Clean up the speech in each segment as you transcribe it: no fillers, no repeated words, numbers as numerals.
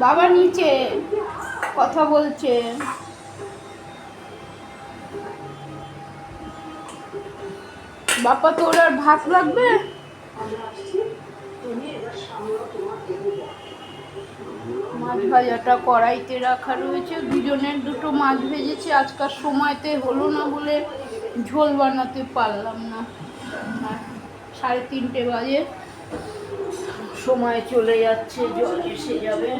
বাবা নিচে কথা বলছে। বাবা তোর আর ভাত লাগবে? মাছ ভাজাটা কড়াইতে রাখা রয়েছে, দুজনের দুটো মাছ ভেজেছি। আজকাল সময়তে হলো না বলে ঝোল বানাতে পারলাম না। 3:30 বাজে, সময় চলে যাচ্ছে, জল এসে যাবে।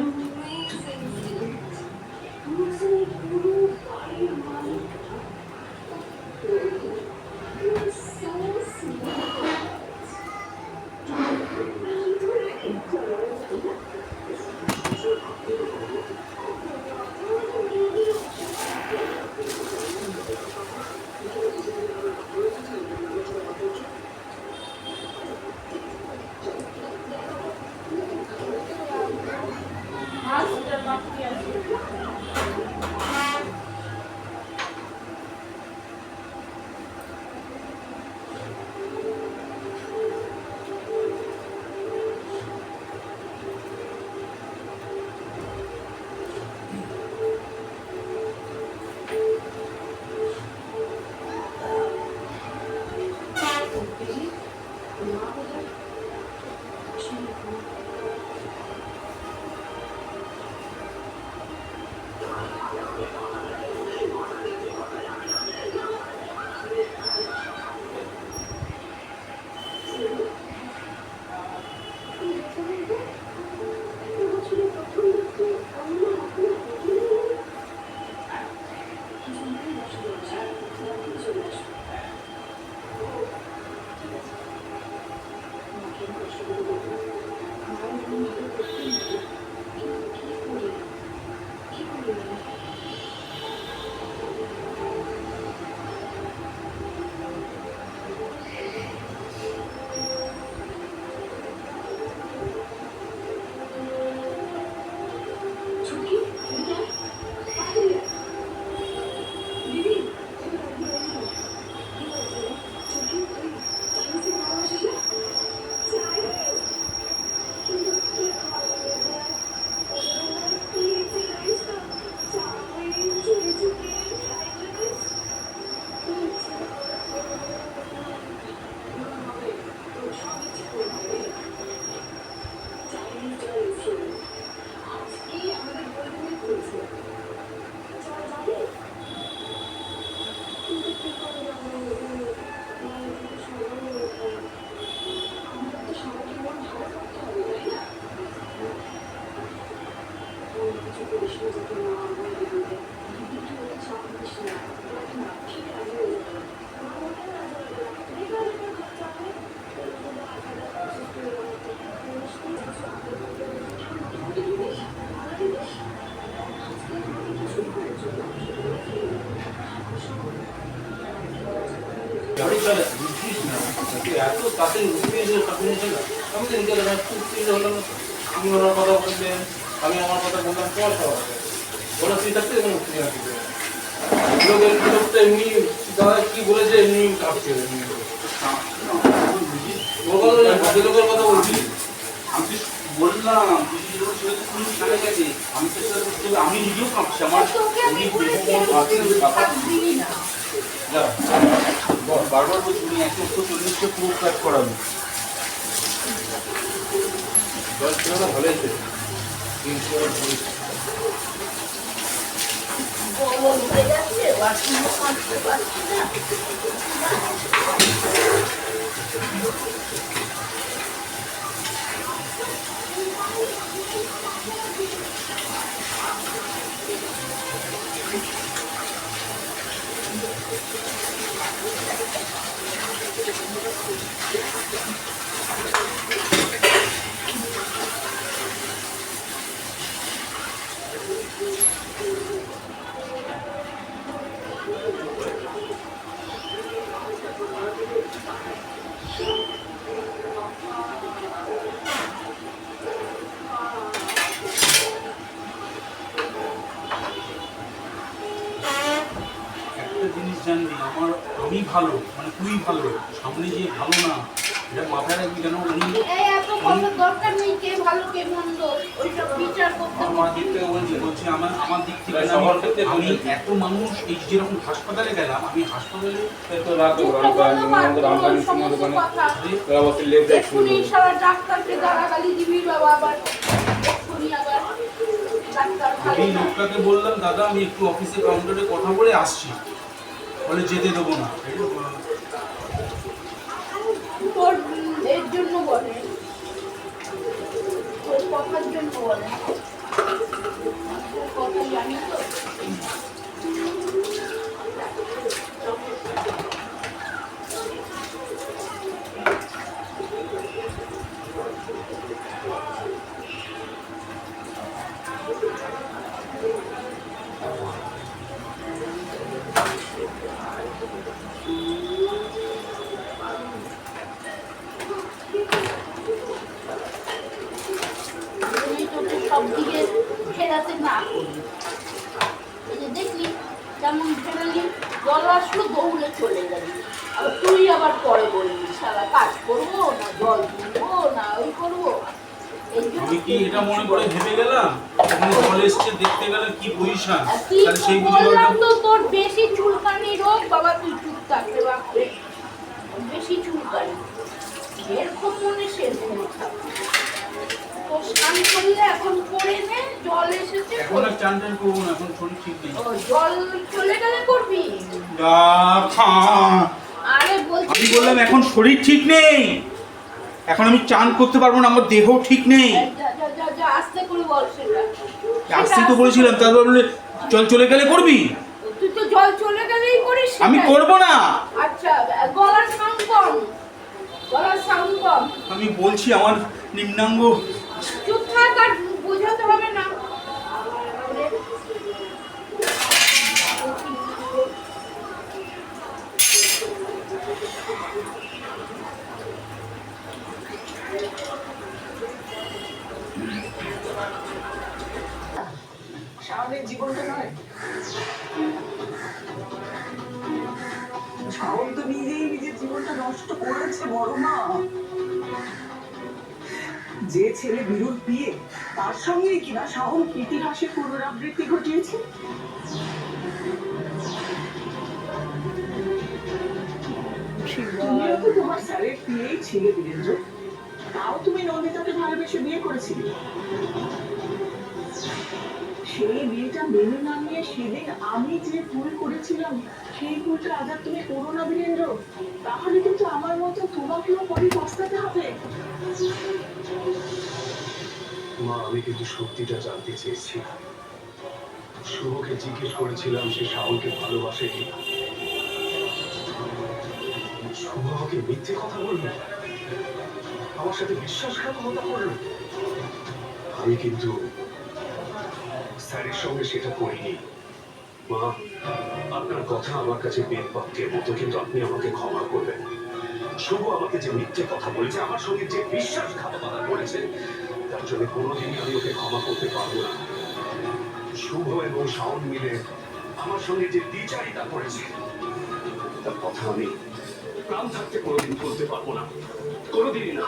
এত তাতে তুমি ওনার কথা বললেন, আমি আমার কথা বললাম, তোমার সবার ওরা তুই থাকতে এমনি দাদা কি বলেছে এমনি কাঁপছে ভদ্রলোকের কথা বলছি। আমি বললাম আমি চেষ্টা করতে হবে, আমি নিজেও কাঁপছি। আমার বারবার বলছি উনি 140টা পুরো কাজ করাবে। জল ছিল না, ভালো হয়েছে। একটা জিনিস জানবি, আমি ভালো মানে তুই ভালো, সামনে যে ভালো না এটা মাথায় রাখবি কেন এই এত কথা দরকার নেই, কে ভালো কে মন্দ ওইসব বিচার করতে আমার দিক থেকে বলছি আমার দিক থেকে না, সবার ক্ষেত্রে আমি এত মানুষ এই যেরকম হাসপাতালে গেলাম, আমি হাসপাতালে তো রাতে রামকালী সিনেমা দোকানে অবশ্যই লেট এক্ষুনি সারা ডাক্তারকে গালাগালি দিবি বাবা, আবার এক্ষুনি আবার ডাক্তার ভালো এই না। লোকটাকে বললাম দাদা আমি একটু অফিসে কাউন্টারে কথা বলে আসছি, বলে যেতে দেবো না। তোর এর জন্য বলে, তোর কথার জন্য বলে, তোর কথা জানি তো। আমি তোকে সব দিকে ফেরাতে না করি। এই যে দেখলি কেমন ফেরালি, জল আসলো দৌড়ে চলে গেলি, আর তুই আবার পরে বলবি সারা কাজ করবো না, জল তুলবো না, ওই করবো। এই জন্য আমি কি এটা মনে করে ভেবে গেলাম ওখানে জল এসছে, দেখতে গেলে কি পজিশন, আর কি তাহলে সেই বুঝে বললাম তো, তোর বেশি চুলকানি রোগ বাবা, তুই চুপ থাকবে বাপরে, বেশি চুলকানি এরকম মনে সেরকম থাকবে। তো স্নান করলে এখন করে নে, জল এসেছে এখন আর চান টান করবো না, এখন শরীর ঠিক নেই। ও, জল চলে গেলে করবি। আরে বলছি আমি বললাম এখন শরীর ঠিক নেই, এখন আমি চান করতে পারবো না, আমার দেহ ঠিক নেই। যা যা যা যা আস্তে করে বল সেটা। আসতেই তো বলেছিলাম, তারপর বলে চল চলে গেলে করবি, তুই তো জল চলে গেলেই করিস আমি সেটাই। করব না। আচ্ছা, গলার সাউন্ড কম, গলার সাউন্ড কম। আমি বলছি আমার নিম্নাঙ্গ চুপ থাক, আর বোঝাতে হবে না। শাওনের জীবনটা নয়, শাওন তো নিজেই নিজের জীবনটা নষ্ট করেছে বড় মা। যে ছেলে বিরুর বিয়ে, তার সঙ্গে কিনা শাওন ইতিহাসের পুনরাবৃত্তি ঘটিয়েছে। তুমিও তো তোমার স্যারের বিয়েই ছিলে বীরেন্দ্র, তাও তুমি নন্দিতাকে ভালোবেসে বিয়ে করেছিলে। সেই বিয়েটা মেনে না নিয়ে সেদিন আমি যে ভুল করেছিলাম, সেই ভুলটা আজ আর তুমি করো না বীরেন্দ্র, তাহলে কিন্তু আমার মতো তোমাকেও পরে পস্তাতে হবে। মা, আমি কিন্তু সত্যিটা জানতে চেয়েছি। শুভকে জিজ্ঞেস করেছিলাম সে শাওনকে ভালোবাসে কি। শুভ আমাকে মিথ্যে কথা বললো, আমার সাথে বিশ্বাসঘাতকতা করলো। আমি কিন্তু স্যারের সঙ্গে সেটা করিনি। মা, আপনার কথা আমার কাছে বেদ বাক্যের মতো, কিন্তু আপনি আমাকে ক্ষমা করবেন। শুভ আমাকে যে মিথ্যে কথা বলেছে, আমার সঙ্গে যে বিশ্বাসঘাতকতা করেছে, তার জন্য কোনোদিনই আমি ওকে ক্ষমা করতে পারবো না। শুভ এবং শাওন মিলে আমার সঙ্গে যে দ্বিচারিতা করেছে, তার কথা আমি প্রাণ থাকতে কোনোদিন বলতে পারবো না, কোনোদিনই না।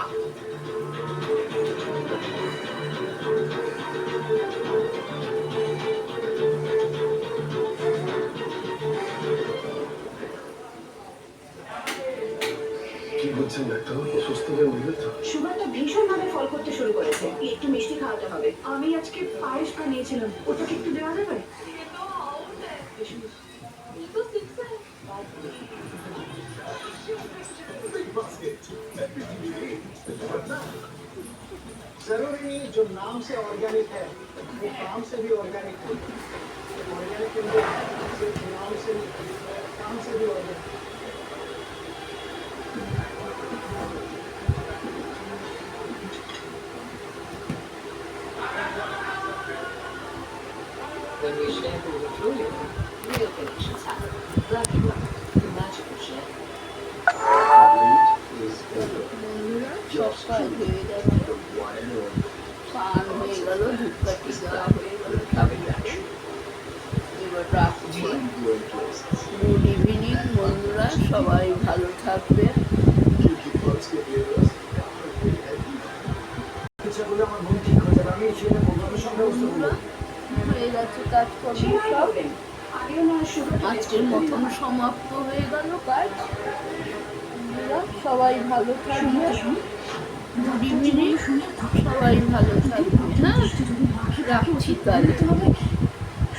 কি বলছেন ডাক্তার, অসুস্থ হয়ে উঠবে তো? সুগারটা ভীষণভাবে ফল করতে শুরু করেছে, একটু মিষ্টি খাওয়াতে হবে। আমি আজকে পায়েস বানিয়েছিলাম, ওটাকে একটু দেওয়া যাবে? जरूरी नहीं जो नाम से ऑर्गेनिक है वो काम से भी ऑर्गेनिक है। ऑर्गेनिक इंडिया सिर्फ नाम से नहीं, काम से भी organic. When we shampoo the petroleum, real conditions happen. Lucky one, the magical shampoo. সকাল হয়ে যাবে, পান হয়ে গেল, ধূপকাঠি দেওয়া হয়ে গেল, এবার রাখছি। গুড ইভিনিং বন্ধুরা, সবাই ভালো থাকবে। স্যার আমি সেটা বন্ধুদের সঙ্গে ব্যবস্থা করবো। হয়ে গেছে কাজকর্ম সব। আজকের মতন সমাপ্ত হয়ে গেল কাজ। বন্ধুরা, সবাই ভালো থাকবে, গুড ইভিনিং, সবাই ভালো থাকবে। হ্যাঁ, রাখছি তাহলে।